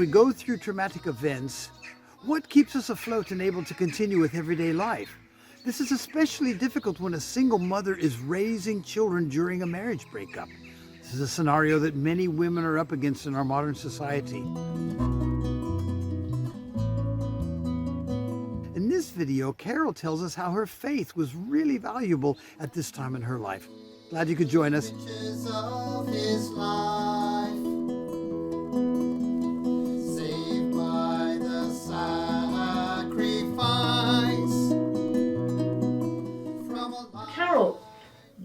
we go through traumatic events, what keeps us afloat and able to continue with everyday life? This is especially difficult when a single mother is raising children during a marriage breakup. This is a scenario that many women are up against in our modern society. In this video, Carol tells us how her faith was really valuable at this time in her life. Glad you could join us. Carol,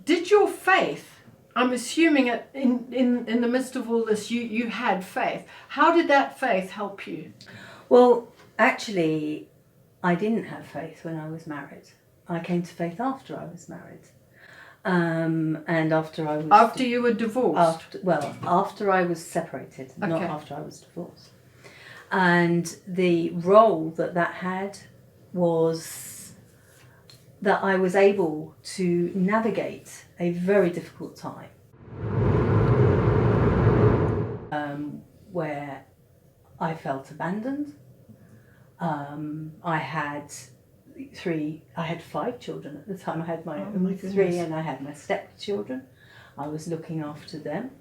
did your faith, I'm assuming in the midst of all this, you had faith. How did that faith help you? Well, actually, I didn't have faith when I was married. I came to faith after I was married. And after you were divorced? After I was separated, not Okay. after I was divorced. And the role that had was that I was able to navigate a very difficult time where I felt abandoned. I had 5 children at the time. I had my my 3 goodness. and I had my stepchildren. I was looking after them.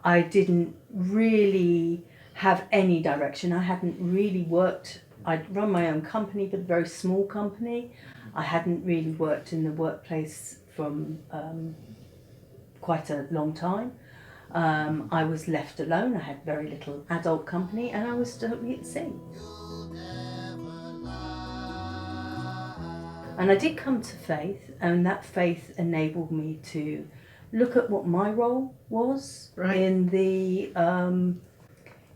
I didn't really have any direction. I hadn't really worked. I'd run my own company, but a very small company. I hadn't really worked in the workplace from quite a long time. I was left alone. I had very little adult company and I was totally at sea. And I did come to faith, and that faith enabled me to look at what my role was in the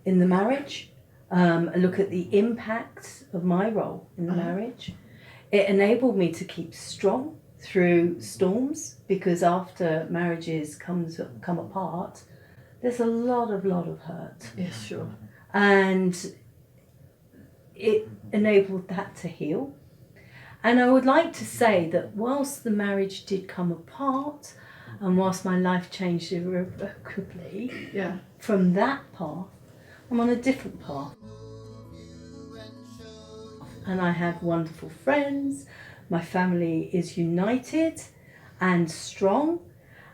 marriage, look at the impact of my role in the marriage. It enabled me to keep strong through storms, because after marriages come apart, there's a lot of hurt. Yes, sure. And it enabled that to heal. And I would like to say that whilst the marriage did come apart, and whilst my life changed irrevocably from that path, I'm on a different path. And I have wonderful friends. My family is united and strong.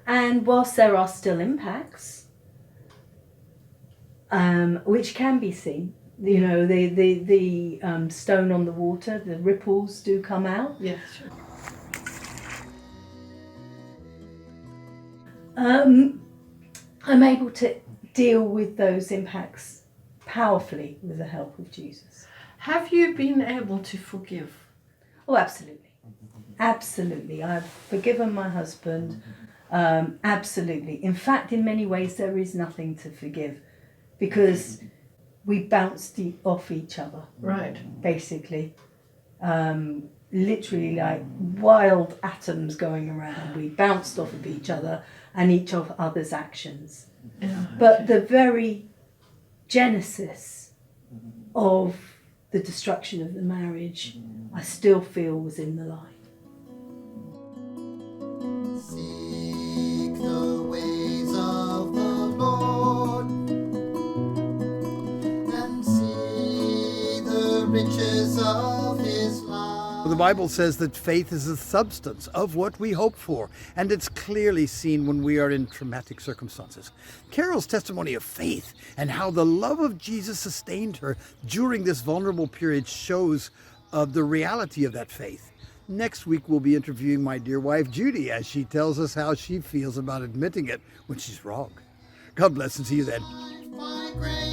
And whilst there are still impacts, which can be seen, you know, the stone on the water, the ripples do come out. Yes, sure. I'm able to deal with those impacts powerfully with the help of Jesus. Have you been able to forgive? Oh, absolutely. Absolutely. I've forgiven my husband. Absolutely. In fact, in many ways, there is nothing to forgive, because we bounced off each other. Right. Basically. Literally like wild atoms going around. We bounced off of each other and each of other's actions. Yeah, But the very genesis of the destruction of the marriage, I still feel was in the line. Seek the ways of the Lord and see the riches of his love. The Bible says that faith is the substance of what we hope for, and it's clearly seen when we are in traumatic circumstances. Carol's testimony of faith and how the love of Jesus sustained her during this vulnerable period shows the reality of that faith. Next week, we'll be interviewing my dear wife, Judy, as she tells us how she feels about admitting it when she's wrong. God bless and see you then. By grace